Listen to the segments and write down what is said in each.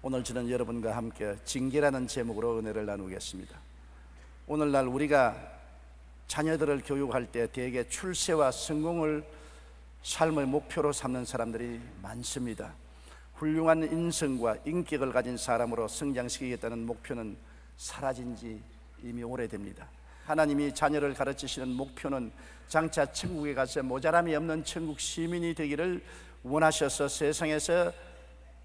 오늘 저는 여러분과 함께 징계라는 제목으로 은혜를 나누겠습니다. 오늘날 우리가 자녀들을 교육할 때 대개 출세와 성공을 삶의 목표로 삼는 사람들이 많습니다. 훌륭한 인성과 인격을 가진 사람으로 성장시키겠다는 목표는 사라진 지 이미 오래됩니다. 하나님이 자녀를 가르치시는 목표는 장차 천국에 가서 모자람이 없는 천국 시민이 되기를 원하셔서 세상에서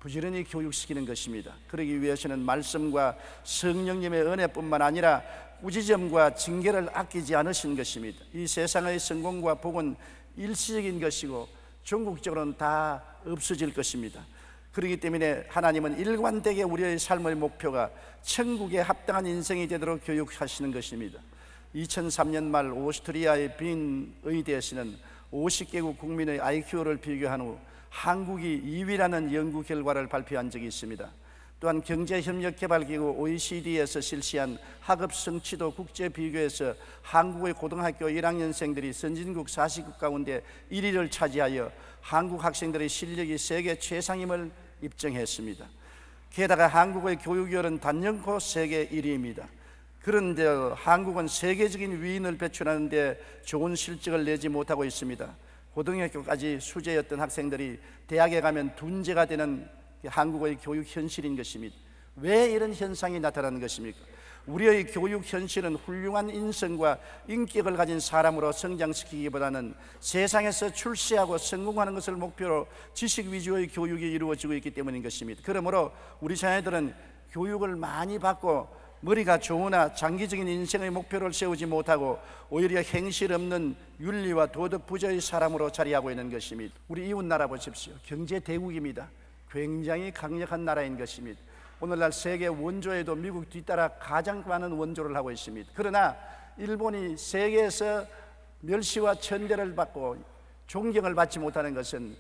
부지런히 교육시키는 것입니다. 그러기 위해서는 말씀과 성령님의 은혜뿐만 아니라 꾸지점과 징계를 아끼지 않으신 것입니다. 이 세상의 성공과 복은 일시적인 것이고 전국적으로는 다 없어질 것입니다. 그렇기 때문에 하나님은 일관되게 우리의 삶의 목표가 천국에 합당한 인생이 되도록 교육하시는 것입니다. 2003년 말 오스트리아의 빈 의대에서는 50개국 국민의 IQ를 비교한 후 한국이 2위라는 연구 결과를 발표한 적이 있습니다. 또한 경제협력개발기구 OECD에서 실시한 학업 성취도 국제 비교에서 한국의 고등학교 1학년생들이 선진국 40국 가운데 1위를 차지하여 한국 학생들의 실력이 세계 최상임을 입증했습니다. 게다가 한국의 교육열은 단연코 세계 1위입니다. 그런데 한국은 세계적인 위인을 배출하는 데 좋은 실적을 내지 못하고 있습니다. 고등학교까지 수재였던 학생들이 대학에 가면 둔재가 되는 한국의 교육 현실인 것입니다. 왜 이런 현상이 나타나는 것입니까? 우리의 교육 현실은 훌륭한 인성과 인격을 가진 사람으로 성장시키기보다는 세상에서 출세하고 성공하는 것을 목표로 지식 위주의 교육이 이루어지고 있기 때문인 것입니다. 그러므로 우리 자녀들은 교육을 많이 받고 머리가 좋으나 장기적인 인생의 목표를 세우지 못하고 오히려 행실 없는 윤리와 도덕 부재의 사람으로 자리하고 있는 것입니다. 우리 이웃 나라 보십시오. 경제 대국입니다. 굉장히 강력한 나라인 것입니다. 오늘날 세계 원조에도 미국 뒤따라 가장 많은 원조를 하고 있습니다. 그러나 일본이 세계에서 멸시와 천대를 받고 존경을 받지 못하는 것은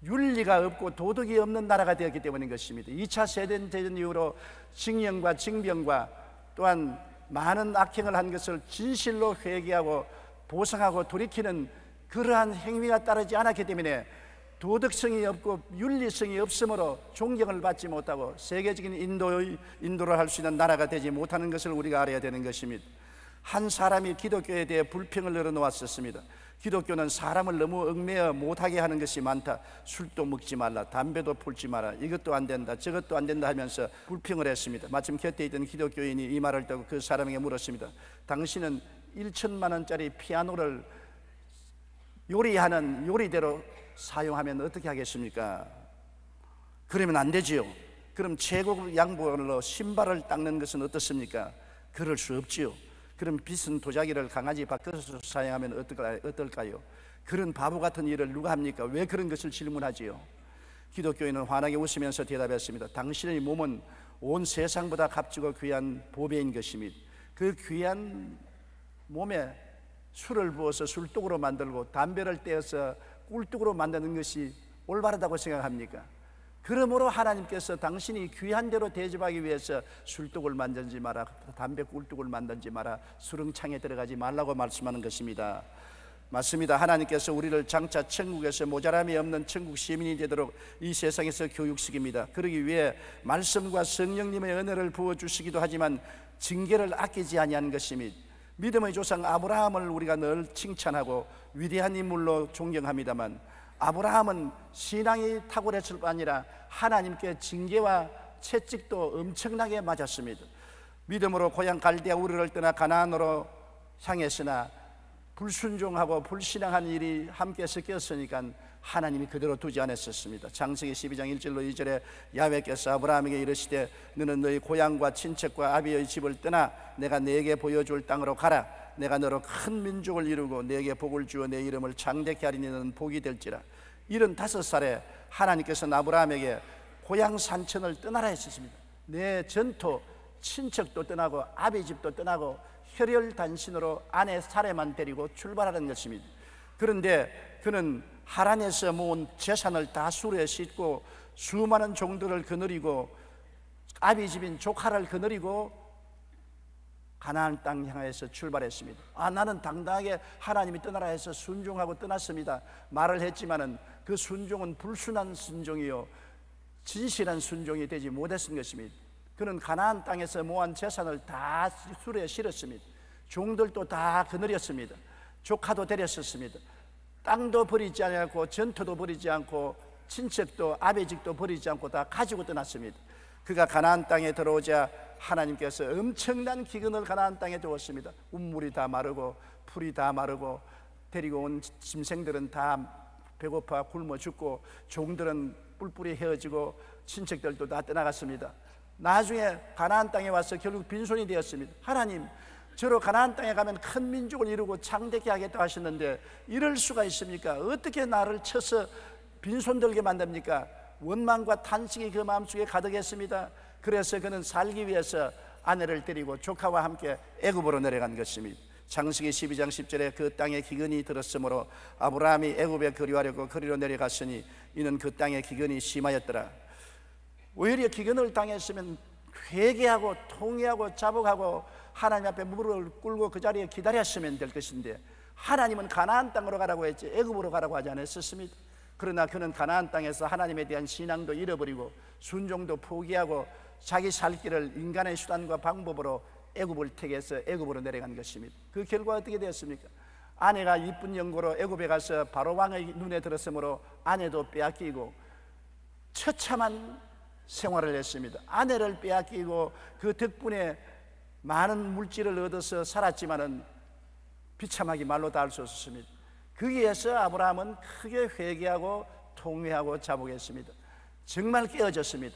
윤리가 없고 도덕이 없는 나라가 되었기 때문인 것입니다. 2차 세계대전 이후로 징령과 징병과 또한 많은 악행을 한 것을 진실로 회개하고 보상하고 돌이키는 그러한 행위가 따르지 않았기 때문에 도덕성이 없고 윤리성이 없으므로 존경을 받지 못하고 세계적인 인도를 할 수 있는 나라가 되지 못하는 것을 우리가 알아야 되는 것입니다. 한 사람이 기독교에 대해 불평을 늘어놓았었습니다. 기독교는 사람을 너무 얽매여 못하게 하는 것이 많다. 술도 먹지 말라, 담배도 풀지 마라, 이것도 안 된다, 저것도 안 된다 하면서 불평을 했습니다. 마침 곁에 있던 기독교인이 이 말을 듣고 그 사람에게 물었습니다. 당신은 1천만 원짜리 피아노를 요리하는 요리대로 사용하면 어떻게 하겠습니까? 그러면 안 되지요. 그럼 최고급 양복으로 신발을 닦는 것은 어떻습니까? 그럴 수 없지요. 그럼 빗은 도자기를 강아지 밭에서 사용하면 어떨까요? 그런 바보 같은 일을 누가 합니까? 왜 그런 것을 질문하지요? 기독교인은 환하게 웃으면서 대답했습니다. 당신의 몸은 온 세상보다 값지고 귀한 보배인 것입니다. 그 귀한 몸에 술을 부어서 술독으로 만들고 담배를 떼어서 꿀독으로 만드는 것이 올바르다고 생각합니까? 그러므로 하나님께서 당신이 귀한 대로 대접하기 위해서 술독을 만들지 마라, 담배 꿀독을 만들지 마라, 수렁창에 들어가지 말라고 말씀하는 것입니다. 맞습니다. 하나님께서 우리를 장차 천국에서 모자람이 없는 천국 시민이 되도록 이 세상에서 교육시킵니다. 그러기 위해 말씀과 성령님의 은혜를 부어주시기도 하지만 징계를 아끼지 아니하는 것입니다. 믿음의 조상 아브라함을 우리가 늘 칭찬하고 위대한 인물로 존경합니다만 아브라함은 신앙이 탁월했을 뿐 아니라 하나님께 징계와 채찍도 엄청나게 맞았습니다. 믿음으로 고향 갈대아 우르를 떠나 가나안으로 향했으나 불순종하고 불신앙한 일이 함께 섞였으니까 하나님이 그대로 두지 않았었습니다. 창세기 12장 1절로 2절에 야훼께서 아브라함에게 이르시되 너는 너희 고향과 친척과 아비의 집을 떠나 내가 네게 보여줄 땅으로 가라. 내가 너로 큰 민족을 이루고 네게 복을 주어 내 이름을 창대케 하리니 너는 복이 될지라. 75살에 하나님께서 아브라함에게 고향 산천을 떠나라 했습니다. 내 전토 친척도 떠나고 아비 집도 떠나고 혈혈단신으로 아내 사례만 데리고 출발하는 것입니다. 그런데 그는 하란에서 모은 재산을 다 수레에 싣고 수많은 종들을 거느리고 아비 집인 조카를 거느리고 가나안 땅 향해서 출발했습니다. 나는 당당하게 하나님이 떠나라 해서 순종하고 떠났습니다. 말을 했지만은 그 순종은 불순한 순종이요 진실한 순종이 되지 못했던 것입니다. 그는 가나안 땅에서 모한 재산을 다 수레에 실었습니다. 종들도 다 거느렸습니다. 조카도 데렸었습니다. 땅도 버리지 않고 전토도 버리지 않고 친척도 아베직도 버리지 않고 다 가지고 떠났습니다. 그가 가나안 땅에 들어오자 하나님께서 엄청난 기근을 가나안 땅에 두었습니다. 운물이 다 마르고 풀이 다 마르고 데리고 온 짐승들은 다 배고파 굶어 죽고 종들은 뿔뿔이 헤어지고 친척들도 다 떠나갔습니다. 나중에 가나안 땅에 와서 결국 빈손이 되었습니다. 하나님, 저로 가나안 땅에 가면 큰 민족을 이루고 창대케 하겠다 하셨는데 이럴 수가 있습니까? 어떻게 나를 쳐서 빈손 들게 만듭니까? 원망과 탄식이 그 마음속에 가득했습니다. 그래서 그는 살기 위해서 아내를 데리고 조카와 함께 애굽으로 내려간 것입니다. 창세기 12장 10절에 그 땅에 기근이 들었으므로 아브라함이 애굽에 거류하려고 거리로 내려갔으니 이는 그 땅에 기근이 심하였더라. 오히려 기근을 당했으면 회개하고 통회하고 자복하고 하나님 앞에 무릎을 꿇고 그 자리에 기다렸으면 될 것인데 하나님은 가나안 땅으로 가라고 했지 애굽으로 가라고 하지 않았었습니다. 그러나 그는 가나안 땅에서 하나님에 대한 신앙도 잃어버리고 순종도 포기하고 자기 살 길을 인간의 수단과 방법으로 애굽을 택해서 애굽으로 내려간 것입니다. 그 결과 어떻게 되었습니까? 아내가 이쁜 연고로 애굽에 가서 바로 왕의 눈에 들었으므로 아내도 빼앗기고 처참한 생활을 했습니다. 아내를 빼앗기고 그 덕분에 많은 물질을 얻어서 살았지만은 비참하기 말로 다 할 수 없었습니다. 거기에서 아브라함은 크게 회개하고 통회하고 자복했습니다. 정말 깨어졌습니다.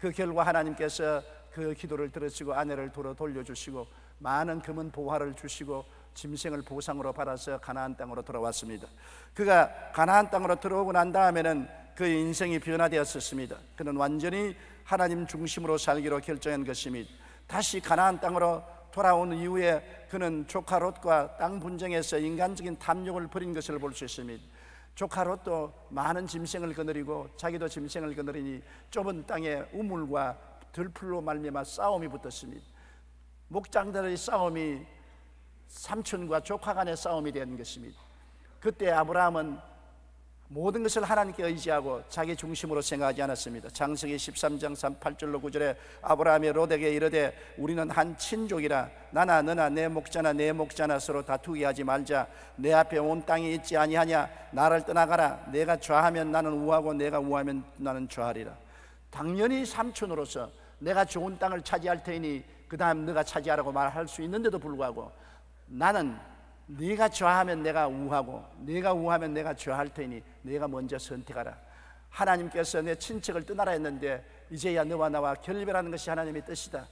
그 결과 하나님께서 그 기도를 들으시고 아내를 돌려주시고 많은 금은 보화를 주시고 짐승을 보상으로 받아서 가나안 땅으로 돌아왔습니다. 그가 가나안 땅으로 들어오고 난 다음에는 그의 인생이 변화되었습니다. 그는 완전히 하나님 중심으로 살기로 결정한 것입니다. 다시 가나안 땅으로 돌아온 이후에 그는 조카 롯과 땅 분쟁에서 인간적인 탐욕을 벌인 것을 볼 수 있습니다. 조카 롯도 많은 짐승을 거느리고 자기도 짐승을 거느리니 좁은 땅에 우물과 들풀로 말미암아 싸움이 붙었습니다. 목장들의 싸움이 삼촌과 조카 간의 싸움이 된 것입니다. 그때 아브라함은 모든 것을 하나님께 의지하고 자기 중심으로 생각하지 않았습니다. 창세기 13장 8절로 9절에 아브라함이 롯에게 이르되 우리는 한 친족이라 나나 너나 내 목자나 내 목자나 서로 다투게 하지 말자. 내 앞에 온 땅이 있지 아니하냐. 나를 떠나가라. 내가 좌하면 나는 우하고 내가 우하면 나는 좌하리라. 당연히 삼촌으로서 내가 좋은 땅을 차지할 테니 그 다음 너가 차지하라고 말할 수 있는데도 불구하고 나는 네가 좌하면 내가 우하고 네가 우하면 내가 좌할 테니 네가 먼저 선택하라. 하나님께서 내 친척을 떠나라 했는데 이제야 너와 나와 결별하는 것이 하나님의 뜻이다.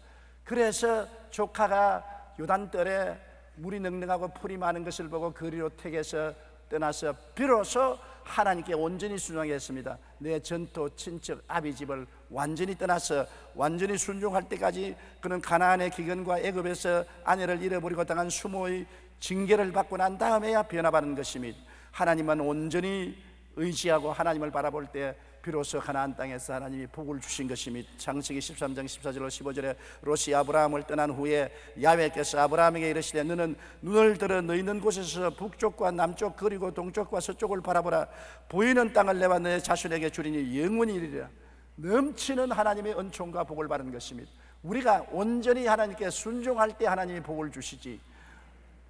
그래서 조카가 요단떨에 물이 넉넉하고 풀이 많은 것을 보고 거리로 택해서 떠나서 비로소 하나님께 온전히 순종했습니다. 내 전토 친척 아비집을 완전히 떠나서 완전히 순종할 때까지 그는 가나안의 기근과 애굽에서 아내를 잃어버리고 당한 수모의 징계를 받고 난 다음에야 변화받는 것입니다. 하나님은 온전히 의지하고 하나님을 바라볼 때 비로소 가나안 땅에서 하나님이 복을 주신 것입니다. 창세기 13장 14절로 15절에 롯이 아브라함을 떠난 후에 야훼께서 아브라함에게 이르시되 너는 눈을 들어 너 있는 곳에서 북쪽과 남쪽 그리고 동쪽과 서쪽을 바라보라. 보이는 땅을 내와 내 자손에게 주리니 영원히 이르리라. 넘치는 하나님의 은총과 복을 받는 것입니다. 우리가 온전히 하나님께 순종할 때 하나님이 복을 주시지,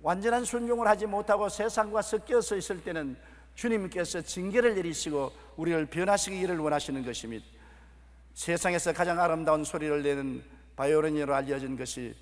완전한 순종을 하지 못하고 세상과 섞여서 있을 때는 주님께서 징계를 내리시고 우리를 변화시키기를 원하시는 것입니다. 세상에서 가장 아름다운 소리를 내는 바이올린으로 알려진 것이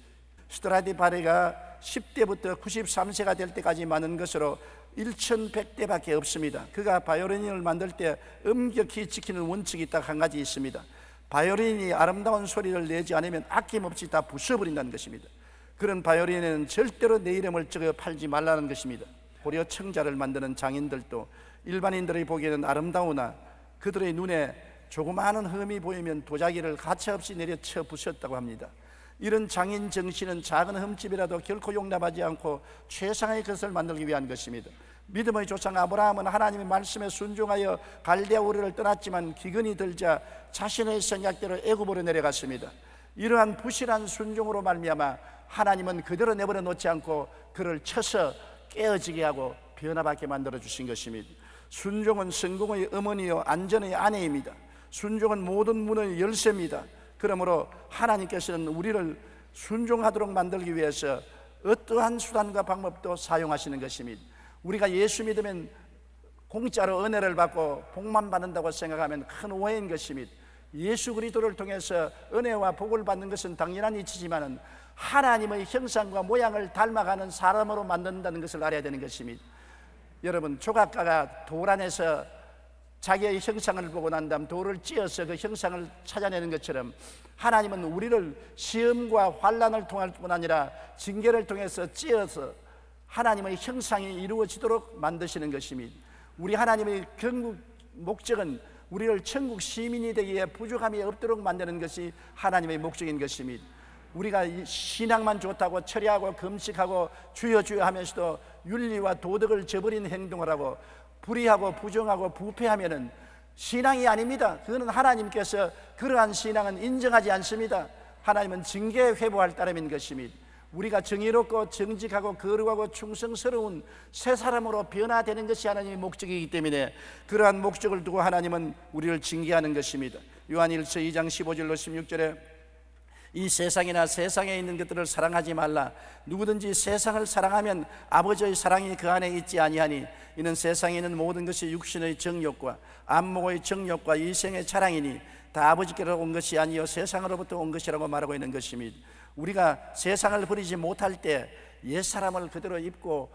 스트라디바리가 10대부터 93세가 될 때까지 많은 것으로 1100대밖에 없습니다. 그가 바이올린을 만들 때 엄격히 지키는 원칙이 딱 한 가지 있습니다. 바이올린이 아름다운 소리를 내지 않으면 아낌없이 다 부숴버린다는 것입니다. 그런 바이올린에는 절대로 내 이름을 적어 팔지 말라는 것입니다. 고려 청자를 만드는 장인들도 일반인들이 보기에는 아름다우나 그들의 눈에 조그마한 흠이 보이면 도자기를 가차없이 내려쳐 부셨다고 합니다. 이런 장인 정신은 작은 흠집이라도 결코 용납하지 않고 최상의 것을 만들기 위한 것입니다. 믿음의 조상 아브라함은 하나님의 말씀에 순종하여 갈대아 우르를 떠났지만 기근이 들자 자신의 생각대로 애굽으로 내려갔습니다. 이러한 부실한 순종으로 말미암아 하나님은 그대로 내버려 놓지 않고 그를 쳐서 깨어지게 하고 변화받게 만들어 주신 것입니다. 순종은 성공의 어머니요 안전의 아내입니다. 순종은 모든 문의 열쇠입니다. 그러므로 하나님께서는 우리를 순종하도록 만들기 위해서 어떠한 수단과 방법도 사용하시는 것입니다. 우리가 예수 믿으면 공짜로 은혜를 받고 복만 받는다고 생각하면 큰 오해인 것입니다. 예수 그리스도를 통해서 은혜와 복을 받는 것은 당연한 이치지만 하나님의 형상과 모양을 닮아가는 사람으로 만든다는 것을 알아야 되는 것입니다. 여러분, 조각가가 돌 안에서 자기의 형상을 보고 난 다음 돌을 찧어서 그 형상을 찾아내는 것처럼 하나님은 우리를 시험과 환난을 통할 뿐 아니라 징계를 통해서 찧어서 하나님의 형상이 이루어지도록 만드시는 것입니다. 우리 하나님의 결국 목적은 우리를 천국 시민이 되기에 부족함이 없도록 만드는 것이 하나님의 목적인 것입니다. 우리가 신앙만 좋다고 철야하고 금식하고 주여 주여 하면서도 윤리와 도덕을 저버린 행동을 하고 불의하고 부정하고 부패하면은 신앙이 아닙니다. 그거는 하나님께서 그러한 신앙은 인정하지 않습니다. 하나님은 징계에 회복할 따름인 것입니다. 우리가 정의롭고 정직하고 거룩하고 충성스러운 새 사람으로 변화되는 것이 하나님의 목적이기 때문에 그러한 목적을 두고 하나님은 우리를 징계하는 것입니다. 요한일서 2장 15절로 16절에 이 세상이나 세상에 있는 것들을 사랑하지 말라. 누구든지 세상을 사랑하면 아버지의 사랑이 그 안에 있지 아니하니 이는 세상에 있는 모든 것이 육신의 정욕과 안목의 정욕과 이생의 자랑이니 다 아버지께로 온 것이 아니요 세상으로부터 온 것이라고 말하고 있는 것입니다. 우리가 세상을 버리지 못할 때 옛사람을 그대로 입고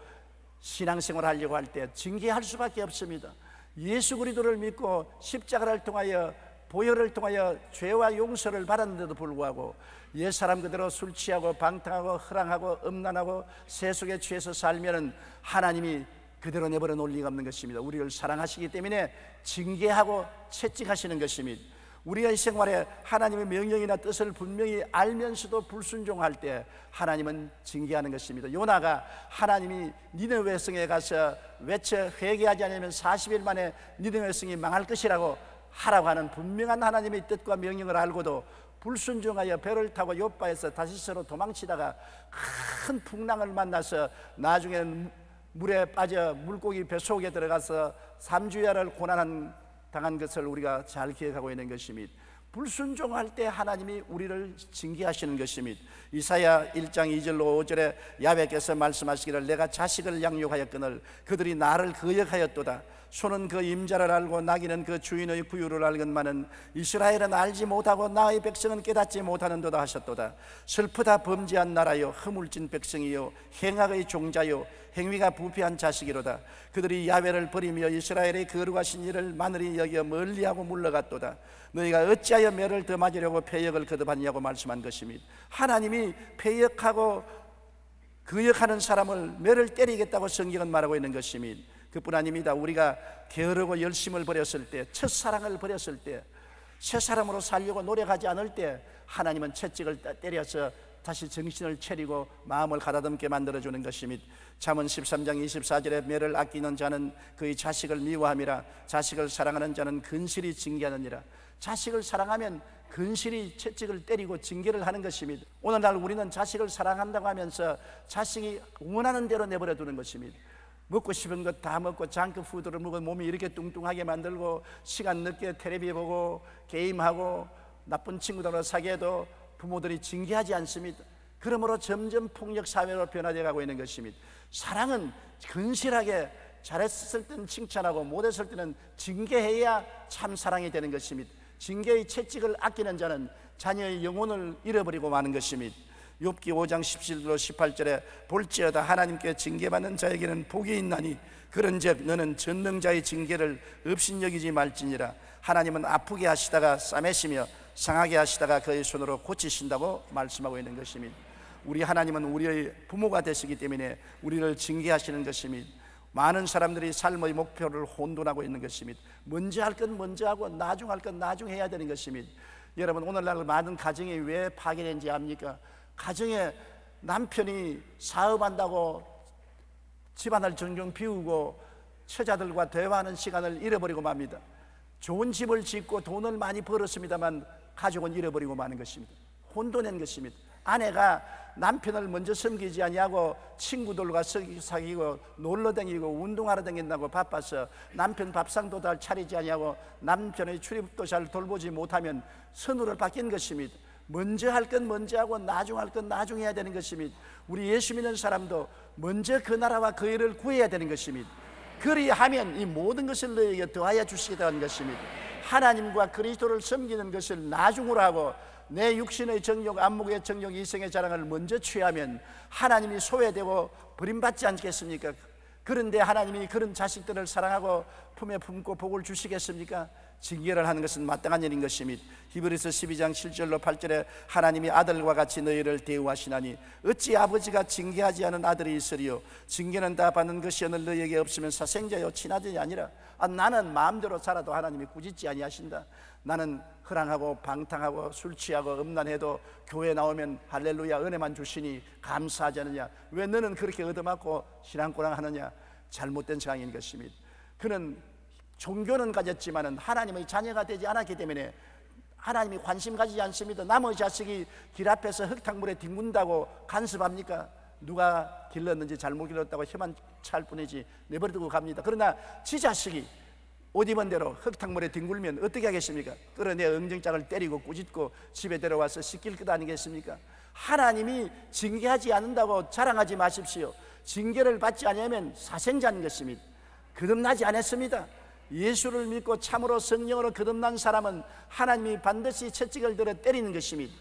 신앙생활을 하려고 할 때 징계할 수밖에 없습니다. 예수 그리스도를 믿고 십자가를 통하여 보혈을 통하여 죄와 용서를 받았는데도 불구하고 옛사람 그대로 술 취하고 방탕하고 허랑하고 음란하고 세속에 취해서 살면은 하나님이 그대로 내버려 놓을 리가 없는 것입니다. 우리를 사랑하시기 때문에 징계하고 채찍하시는 것입니다. 우리의 생활에 하나님의 명령이나 뜻을 분명히 알면서도 불순종할 때 하나님은 징계하는 것입니다. 요나가 하나님이 니느웨 성에 가서 외쳐 회개하지 않으면 40일 만에 니느웨 성이 망할 것이라고 하라고 하는 분명한 하나님의 뜻과 명령을 알고도 불순종하여 배를 타고 요바에서 다시스로 도망치다가 큰 풍랑을 만나서 나중에는 물에 빠져 물고기 뱃속에 들어가서 3주야를 고난 당한 것을 우리가 잘 기억하고 있는 것입니다. 불순종할 때 하나님이 우리를 징계하시는 것입니다. 이사야 1장 2절로 5절에 야훼께서 말씀하시기를 내가 자식을 양육하였거늘 그들이 나를 거역하였도다. 소는 그 임자를 알고 나귀는 그 주인의 구유를 알건만은 이스라엘은 알지 못하고 나의 백성은 깨닫지 못하는도다 하셨도다. 슬프다 범죄한 나라요 허물진 백성이요 행악의 종자요 행위가 부패한 자식이로다. 그들이 야훼를 버리며 이스라엘의 거룩하신 이를 마늘이 여겨 멀리하고 물러갔도다. 너희가 어찌하여 매를 더 맞으려고 패역을 거듭하냐고 말씀한 것입니다. 하나님이 패역하고 거역하는 사람을 매를 때리겠다고 성경은 말하고 있는 것입니다. 그뿐 아닙니다. 우리가 게으르고 열심을 버렸을 때, 첫사랑을 버렸을 때, 새 사람으로 살려고 노력하지 않을 때 하나님은 채찍을 때려서 다시 정신을 차리고 마음을 가다듬게 만들어주는 것입니다. 잠언 13장 24절에 매를 아끼는 자는 그의 자식을 미워함이라 자식을 사랑하는 자는 근실히 징계하느니라. 자식을 사랑하면 근실히 채찍을 때리고 징계를 하는 것입니다. 오늘날 우리는 자식을 사랑한다고 하면서 자식이 원하는 대로 내버려 두는 것입니다. 먹고 싶은 것 다 먹고 장크푸드를 먹어 몸이 이렇게 뚱뚱하게 만들고 시간 늦게 텔레비 보고 게임하고 나쁜 친구들과 사귀어도 부모들이 징계하지 않습니다. 그러므로 점점 폭력 사회로 변화되어 가고 있는 것입니다. 사랑은 근실하게 잘했을 때는 칭찬하고 못했을 때는 징계해야 참 사랑이 되는 것입니다. 징계의 채찍을 아끼는 자는 자녀의 영혼을 잃어버리고 마는 것입니다. 욥기 5장 17절로 18절에 볼지어다 하나님께 징계받는 자에게는 복이 있나니 그런즉 너는 전능자의 징계를 업신여기지 말지니라. 하나님은 아프게 하시다가 싸매시며 상하게 하시다가 그의 손으로 고치신다고 말씀하고 있는 것입니다. 우리 하나님은 우리의 부모가 되시기 때문에 우리를 징계하시는 것입니다. 많은 사람들이 삶의 목표를 혼돈하고 있는 것입니다. 먼저 할 건 먼저 하고 나중 할 건 나중 해야 되는 것입니다. 여러분, 오늘날 많은 가정이 왜 파괴된지 압니까? 가정에 남편이 사업한다고 집안을 정정 비우고 처자들과 대화하는 시간을 잃어버리고 맙니다. 좋은 집을 짓고 돈을 많이 벌었습니다만 가족은 잃어버리고 마는 것입니다. 혼돈인 것입니다. 아내가 남편을 먼저 섬기지 아니하고 친구들과 사귀고 놀러다니고 운동하러 다닌다고 바빠서 남편 밥상도 잘 차리지 아니하고 남편의 출입도 잘 돌보지 못하면 선우를 바뀐 것입니다. 먼저 할 건 먼저 하고 나중 할 건 나중 해야 되는 것입니다. 우리 예수 믿는 사람도 먼저 그 나라와 그 일을 구해야 되는 것입니다. 그리하면 이 모든 것을 너에게 더하여 주시겠다는 것입니다. 하나님과 그리스도를 섬기는 것을 나중으로 하고 내 육신의 정욕, 안목의 정욕, 이성의 자랑을 먼저 취하면 하나님이 소외되고 버림받지 않겠습니까? 그런데 하나님이 그런 자식들을 사랑하고 품에 품고 복을 주시겠습니까? 징계를 하는 것은 마땅한 일인 것입니다. 히브리서 12장 7절로 8절에 하나님이 아들과 같이 너희를 대우하시나니 어찌 아버지가 징계하지 않은 아들이 있으리요? 징계는 다 받는 것이 오늘 너희에게 없으면 사생자요 친아들이 아니라 나는 마음대로 살아도 하나님이 꾸짖지 아니하신다. 나는 허랑하고 방탕하고 술 취하고 음란해도 교회 나오면 할렐루야 은혜만 주시니 감사하지 않느냐? 왜 너는 그렇게 얻어맞고 신앙고랑 하느냐? 잘못된 상황인 것입니다. 그는 종교는 가졌지만은 하나님의 자녀가 되지 않았기 때문에 하나님이 관심 가지지 않습니다. 남의 자식이 길 앞에서 흙탕물에 뒹군다고 간섭합니까? 누가 길렀는지 잘못 길렀다고 혀만 찰 뿐이지 내버려두고 갑니다. 그러나 지 자식이 옷 입은 대로 흙탕물에 뒹굴면 어떻게 하겠습니까? 끌어내 엉덩장을 때리고 꾸짖고 집에 데려와서 씻길 것 아니겠습니까? 하나님이 징계하지 않는다고 자랑하지 마십시오. 징계를 받지 않으면 사생자인 것입니다. 거듭나지 않았습니다. 예수를 믿고 참으로 성령으로 거듭난 사람은 하나님이 반드시 채찍을 들어 때리는 것입니다.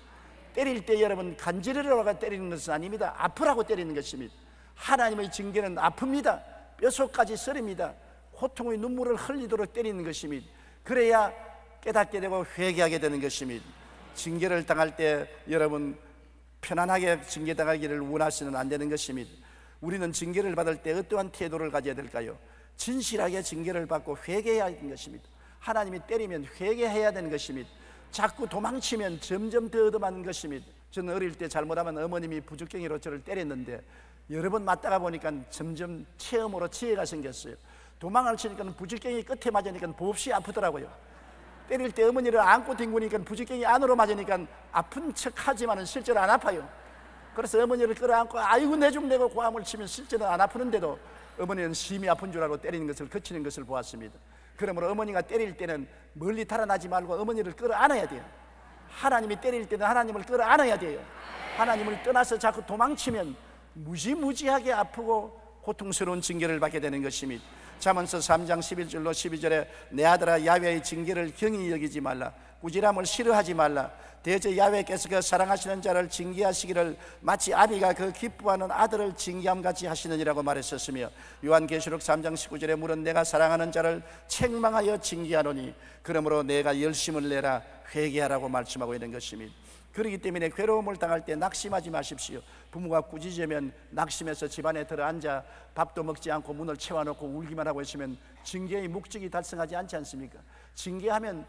때릴 때 여러분 간지러라고 때리는 것은 아닙니다. 아프라고 때리는 것입니다. 하나님의 징계는 아픕니다. 뼛속까지 쓰립니다. 고통의 눈물을 흘리도록 때리는 것입니다. 그래야 깨닫게 되고 회개하게 되는 것입니다. 징계를 당할 때 여러분 편안하게 징계당하기를 원하시는 안 되는 것입니다. 우리는 징계를 받을 때 어떠한 태도를 가져야 될까요? 진실하게 징계를 받고 회개해야 하는 것입니다. 하나님이 때리면 회개해야 되는 것입니다. 자꾸 도망치면 점점 더 얻어맞는 것입니다. 저는 어릴 때 잘못하면 어머님이 부적갱이로 저를 때렸는데 여러 번 맞다가 보니까 점점 체험으로 지혜가 생겼어요. 도망을 치니까 부적갱이 끝에 맞으니까 몹시 아프더라고요. 때릴 때 어머니를 안고 뒹구니까 부적갱이 안으로 맞으니까 아픈 척하지만 실제로 안 아파요. 그래서 어머니를 끌어안고 아이고 내죽내고 고함을 치면 실제로 안 아프는데도 어머니는 심히 아픈 줄 알고 때리는 것을 그치는 것을 보았습니다. 그러므로 어머니가 때릴 때는 멀리 달아나지 말고 어머니를 끌어안아야 돼요. 하나님이 때릴 때는 하나님을 끌어안아야 돼요. 하나님을 떠나서 자꾸 도망치면 무지무지하게 아프고 고통스러운 징계를 받게 되는 것입니다. 잠언서 3장 11절로 12절에 내 아들아 야훼의 징계를 경히 여기지 말라. 꾸지람을 싫어하지 말라. 대저 야훼께서 그 사랑하시는 자를 징계하시기를 마치 아비가 그 기뻐하는 아들을 징계함같이 하시느니라고 말했었으며 요한계시록 3장 19절에 물은 내가 사랑하는 자를 책망하여 징계하노니 그러므로 내가 열심을 내라 회개하라고 말씀하고 있는 것입니다. 그렇기 때문에 괴로움을 당할 때 낙심하지 마십시오. 부모가 꾸짖으면 낙심해서 집안에 들어앉아 밥도 먹지 않고 문을 채워놓고 울기만 하고 있으면 징계의 목적이 달성하지 않지 않습니까? 징계하면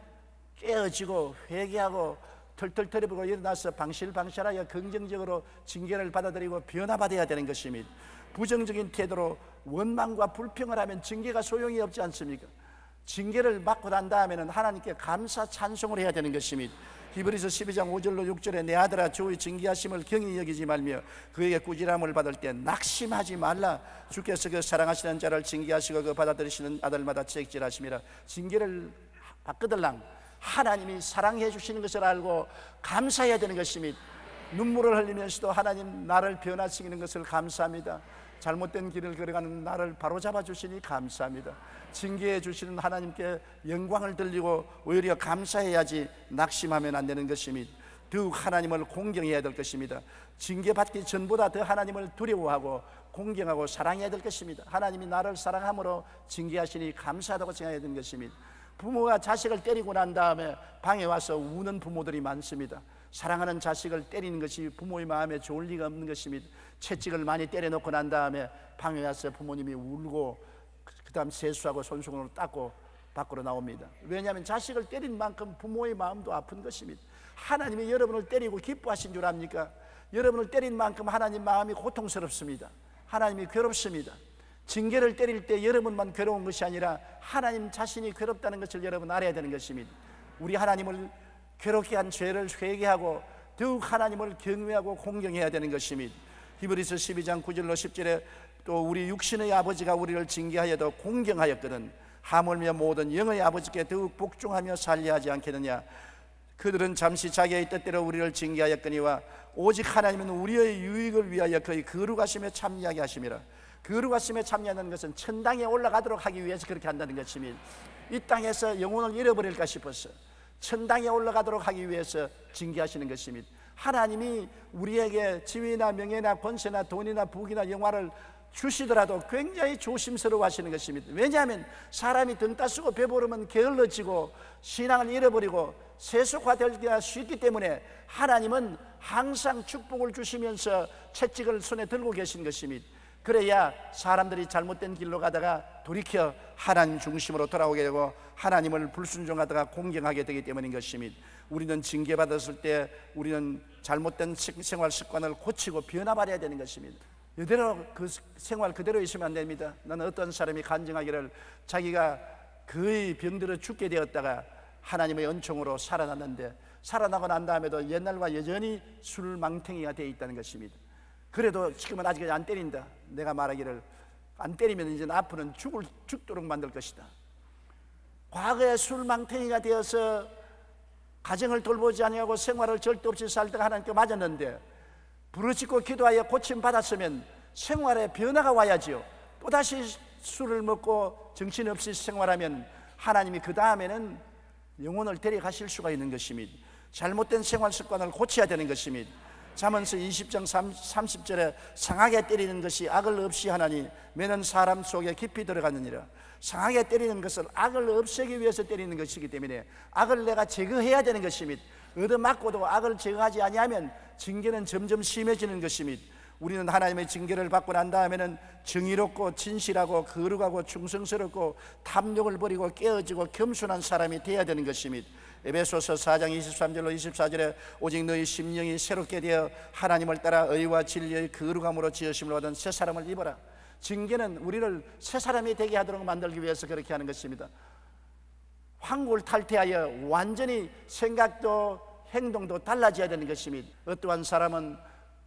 깨어지고 회개하고 털털 털어보고 일어나서 방실방실하여 긍정적으로 징계를 받아들이고 변화받아야 되는 것입니다. 부정적인 태도로 원망과 불평을 하면 징계가 소용이 없지 않습니까? 징계를 받고 난 다음에는 하나님께 감사 찬송을 해야 되는 것입니다. 히브리서 12장 5절로 6절에 내 아들아 주의 징계하심을 경히 여기지 말며 그에게 꾸지람을 받을 때 낙심하지 말라. 주께서 그 사랑하시는 자를 징계하시고 그 받아들이시는 아들마다 채찍질하심이라. 징계를 받거들랑 하나님이 사랑해 주시는 것을 알고 감사해야 되는 것입니다. 눈물을 흘리면서도 하나님 나를 변화시키는 것을 감사합니다. 잘못된 길을 걸어가는 나를 바로잡아 주시니 감사합니다. 징계해 주시는 하나님께 영광을 돌리고 오히려 감사해야지 낙심하면 안 되는 것입니다. 더욱 하나님을 공경해야 될 것입니다. 징계받기 전보다 더 하나님을 두려워하고 공경하고 사랑해야 될 것입니다. 하나님이 나를 사랑함으로 징계하시니 감사하다고 생각해야 되는 것입니다. 부모가 자식을 때리고 난 다음에 방에 와서 우는 부모들이 많습니다. 사랑하는 자식을 때리는 것이 부모의 마음에 좋을 리가 없는 것입니다. 채찍을 많이 때려놓고 난 다음에 방에 와서 부모님이 울고 그 다음 세수하고 손수건으로 닦고 밖으로 나옵니다. 왜냐하면 자식을 때린 만큼 부모의 마음도 아픈 것입니다. 하나님이 여러분을 때리고 기뻐하신 줄 압니까? 여러분을 때린 만큼 하나님 마음이 고통스럽습니다. 하나님이 괴롭습니다. 징계를 때릴 때 여러분만 괴로운 것이 아니라 하나님 자신이 괴롭다는 것을 여러분 알아야 되는 것입니다. 우리 하나님을 괴롭게 한 죄를 회개하고 더욱 하나님을 경외하고 공경해야 되는 것입니다. 히브리서 12장 9절로 10절에 또 우리 육신의 아버지가 우리를 징계하여도 공경하였거든 하물며 모든 영의 아버지께 더욱 복종하며 살려 하지 않겠느냐. 그들은 잠시 자기의 뜻대로 우리를 징계하였거니와 오직 하나님은 우리의 유익을 위하여 그의 거룩하심에 참여하게 하심이라. 거룩하심에 참여하는 것은 천당에 올라가도록 하기 위해서 그렇게 한다는 것입니다. 이 땅에서 영혼을 잃어버릴까 싶어서 천당에 올라가도록 하기 위해서 징계하시는 것입니다. 하나님이 우리에게 지위나 명예나 권세나 돈이나 부귀나 영화를 주시더라도 굉장히 조심스러워 하시는 것입니다. 왜냐하면 사람이 등 따쓰고 배부르면 게을러지고 신앙을 잃어버리고 세속화되기가 쉽기 때문에 하나님은 항상 축복을 주시면서 채찍을 손에 들고 계신 것입니다. 그래야 사람들이 잘못된 길로 가다가 돌이켜 하나님 중심으로 돌아오게 되고 하나님을 불순종하다가 공경하게 되기 때문인 것입니다. 우리는 징계받았을 때 우리는 잘못된 생활 습관을 고치고 변화받아야 되는 것입니다. 이대로 그 생활 그대로 있으면 안 됩니다. 나는 어떤 사람이 간증하기를 자기가 거의 병들어 죽게 되었다가 하나님의 은총으로 살아났는데 살아나고 난 다음에도 옛날과 여전히 술망탱이가 되어 있다는 것입니다. 그래도 지금은 아직 안 때린다. 내가 말하기를 안 때리면 이제 앞으로는 죽도록 만들 것이다. 과거에 술망탱이가 되어서 가정을 돌보지 아니하고 생활을 절도 없이 살다가 하나님께 맞았는데 부르짖고 기도하여 고침받았으면 생활에 변화가 와야지요. 또다시 술을 먹고 정신없이 생활하면 하나님이 그 다음에는 영혼을 데려가실 수가 있는 것입니다. 잘못된 생활 습관을 고쳐야 되는 것입니다. 잠언서 20장 30절에 상하게 때리는 것이 악을 없이 하나니 매는 사람 속에 깊이 들어가느니라. 상하게 때리는 것은 악을 없애기 위해서 때리는 것이기 때문에 악을 내가 제거해야 되는 것입니다. 얻어맞고도 악을 제거하지 아니하면 징계는 점점 심해지는 것입니다. 우리는 하나님의 징계를 받고 난 다음에는 정의롭고 진실하고 거룩하고 충성스럽고 탐욕을 버리고 깨어지고 겸손한 사람이 되어야 되는 것입니다. 에베소서 4장 23절로 24절에 오직 너희 심령이 새롭게 되어 하나님을 따라 의와 진리의 거룩함으로 지으심을 얻은 새 사람을 입어라. 징계는 우리를 새 사람이 되게 하도록 만들기 위해서 그렇게 하는 것입니다. 환골탈태하여 완전히 생각도 행동도 달라져야 되는 것입니다. 어떠한 사람은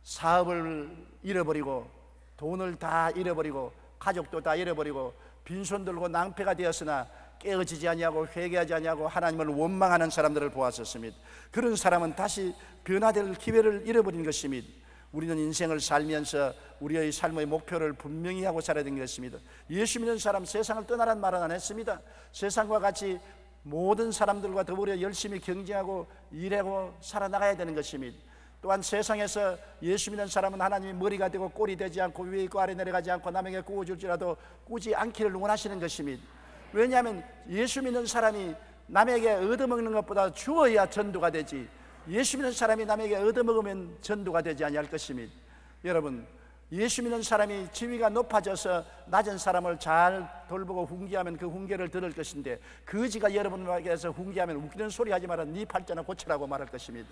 사업을 잃어버리고 돈을 다 잃어버리고 가족도 다 잃어버리고 빈손 들고 낭패가 되었으나 깨어지지 아니하고 회개하지 아니하고 하나님을 원망하는 사람들을 보았었습니다. 그런 사람은 다시 변화될 기회를 잃어버린 것입니다. 우리는 인생을 살면서 우리의 삶의 목표를 분명히 하고 살아야 되는 것입니다. 예수 믿는 사람 세상을 떠나라는 말은 안 했습니다. 세상과 같이 모든 사람들과 더불어 열심히 경쟁하고 일하고 살아나가야 되는 것입니다. 또한 세상에서 예수 믿는 사람은 하나님이 머리가 되고 꼴이 되지 않고 위에 있고 아래 내려가지 않고 남에게 구워줄지라도 꾸지 않기를 원하시는 것입니다. 왜냐하면 예수 믿는 사람이 남에게 얻어먹는 것보다 주어야 전도가 되지 예수 믿는 사람이 남에게 얻어먹으면 전도가 되지 아니할 것입니다. 여러분, 예수 믿는 사람이 지위가 높아져서 낮은 사람을 잘 돌보고 훈계하면 그 훈계를 들을 것인데 거지가 여러분에게서 훈계하면 웃기는 소리 하지 마라 네 팔자나 고쳐라고 말할 것입니다.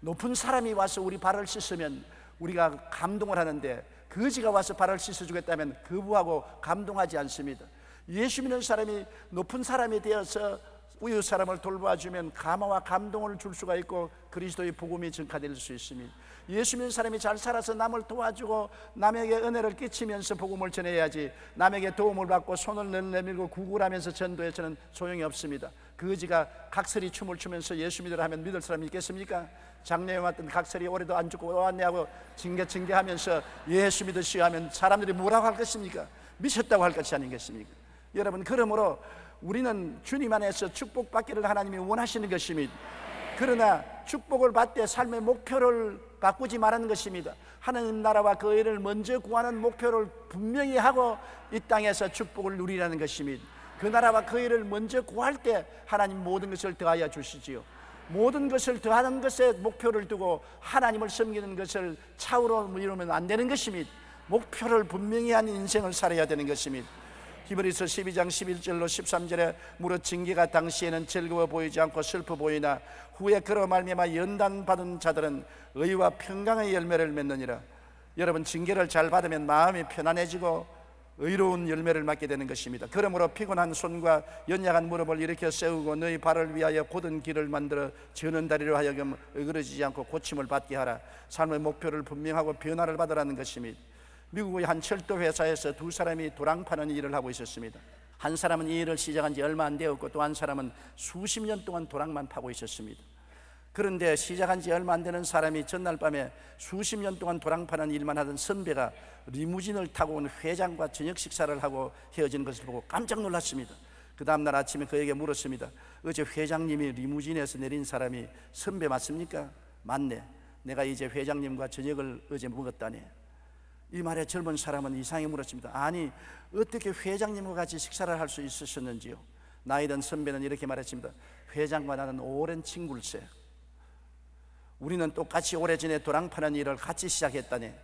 높은 사람이 와서 우리 발을 씻으면 우리가 감동을 하는데 거지가 와서 발을 씻어주겠다면 거부하고 감동하지 않습니다. 예수 믿는 사람이 높은 사람이 되어서 이웃 사람을 돌봐주면 감화와 감동을 줄 수가 있고 그리스도의 복음이 전파될 수 있습니다. 예수 믿는 사람이 잘 살아서 남을 도와주고 남에게 은혜를 끼치면서 복음을 전해야지 남에게 도움을 받고 손을 내밀고 구걸하면서 전도해서는 소용이 없습니다. 거지가 각설이 춤을 추면서 예수 믿으라 하면 믿을 사람이 있겠습니까? 작년에 왔던 각설이 올해도 안 죽고 왔네 하고 징계하면서 예수 믿으시오 하면 사람들이 뭐라고 할 것입니까? 미쳤다고 할 것이 아니겠습니까? 여러분, 그러므로 우리는 주님 안에서 축복받기를 하나님이 원하시는 것입니다. 그러나 축복을 받되 삶의 목표를 바꾸지 말라는 것입니다. 하나님 나라와 그 의를 먼저 구하는 목표를 분명히 하고 이 땅에서 축복을 누리라는 것입니다. 그 나라와 그 의를 먼저 구할 때 하나님 모든 것을 더하여 주시지요. 모든 것을 더하는 것에 목표를 두고 하나님을 섬기는 것을 차후로 이루면 안 되는 것입니다. 목표를 분명히 한 인생을 살아야 되는 것입니다. 히브리서 12장 11절로 13절에 무릇 징계가 당시에는 즐거워 보이지 않고 슬퍼 보이나 후에 그로 말미암아 연단받은 자들은 의와 평강의 열매를 맺느니라. 여러분, 징계를 잘 받으면 마음이 편안해지고 의로운 열매를 맺게 되는 것입니다. 그러므로 피곤한 손과 연약한 무릎을 일으켜 세우고 너희 발을 위하여 곧은 길을 만들어 저는 다리로 하여금 어그러지지 않고 고침을 받게 하라. 삶의 목표를 분명하고 변화를 받으라는 것입니다. 미국의 한 철도 회사에서 두 사람이 도랑 파는 일을 하고 있었습니다. 한 사람은 이 일을 시작한 지 얼마 안 되었고 또 한 사람은 수십 년 동안 도랑만 파고 있었습니다. 그런데 시작한 지 얼마 안 되는 사람이 전날 밤에 수십 년 동안 도랑 파는 일만 하던 선배가 리무진을 타고 온 회장과 저녁 식사를 하고 헤어지는 것을 보고 깜짝 놀랐습니다. 그 다음날 아침에 그에게 물었습니다. 어제 회장님이 리무진에서 내린 사람이 선배 맞습니까? 맞네. 내가 이제 회장님과 저녁을 어제 먹었다네. 이 말에 젊은 사람은 이상하게 물었습니다. 아니, 어떻게 회장님과 같이 식사를 할 수 있으셨는지요? 나이 든 선배는 이렇게 말했습니다. 회장과 나는 오랜 친구일세. 우리는 똑같이 오래전에 도랑 파는 일을 같이 시작했다네.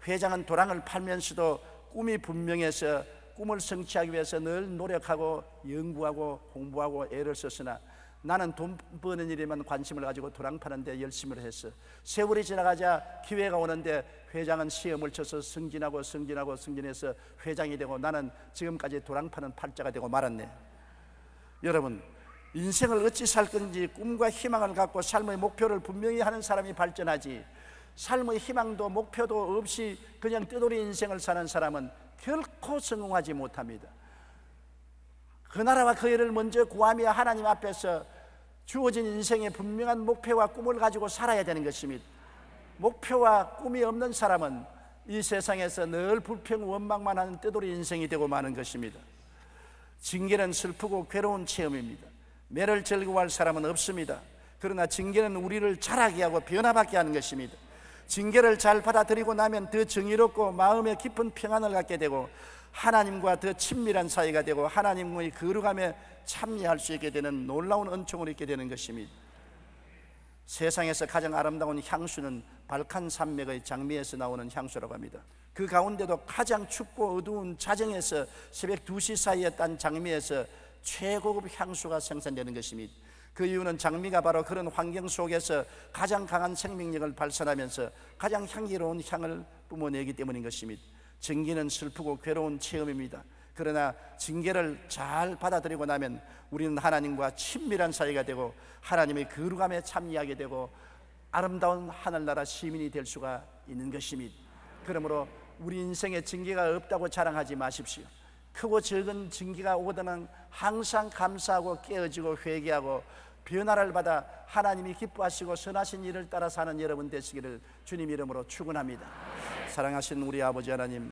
회장은 도랑을 팔면서도 꿈이 분명해서 꿈을 성취하기 위해서 늘 노력하고 연구하고 공부하고 애를 썼으나 나는 돈 버는 일에만 관심을 가지고 도랑 파는 데 열심히 했어. 세월이 지나가자 기회가 오는데 회장은 시험을 쳐서 승진해서 회장이 되고 나는 지금까지 도랑 파는 팔자가 되고 말았네. 여러분, 인생을 어찌 살 건지 꿈과 희망을 갖고 삶의 목표를 분명히 하는 사람이 발전하지, 삶의 희망도 목표도 없이 그냥 뜨돌이 인생을 사는 사람은 결코 성공하지 못합니다. 그 나라와 그 일을 먼저 구하며 하나님 앞에서 주어진 인생의 분명한 목표와 꿈을 가지고 살아야 되는 것입니다. 목표와 꿈이 없는 사람은 이 세상에서 늘 불평 원망만 하는 뜨돌이 인생이 되고 마는 것입니다. 징계는 슬프고 괴로운 체험입니다. 매를 즐거워할 사람은 없습니다. 그러나 징계는 우리를 자라게 하고 변화받게 하는 것입니다. 징계를 잘 받아들이고 나면 더 정의롭고 마음에 깊은 평안을 갖게 되고 하나님과 더 친밀한 사이가 되고 하나님의 거룩함에 참여할 수 있게 되는 놀라운 은총을 얻게 되는 것입니다. 세상에서 가장 아름다운 향수는 발칸 산맥의 장미에서 나오는 향수라고 합니다. 그 가운데도 가장 춥고 어두운 자정에서 새벽 2시 사이에 딴 장미에서 최고급 향수가 생산되는 것입니다. 그 이유는 장미가 바로 그런 환경 속에서 가장 강한 생명력을 발산하면서 가장 향기로운 향을 뿜어내기 때문인 것입니다. 징계는 슬프고 괴로운 체험입니다. 그러나 징계를 잘 받아들이고 나면 우리는 하나님과 친밀한 사이가 되고 하나님의 거룩함에 참여하게 되고 아름다운 하늘나라 시민이 될 수가 있는 것입니다. 그러므로 우리 인생에 징계가 없다고 자랑하지 마십시오. 크고 적은 징계가 오거든 항상 감사하고 깨어지고 회개하고 변화를 받아 하나님이 기뻐하시고 선하신 일을 따라 사는 여러분 되시기를 주님 이름으로 축원합니다. 사랑하신 우리 아버지 하나님,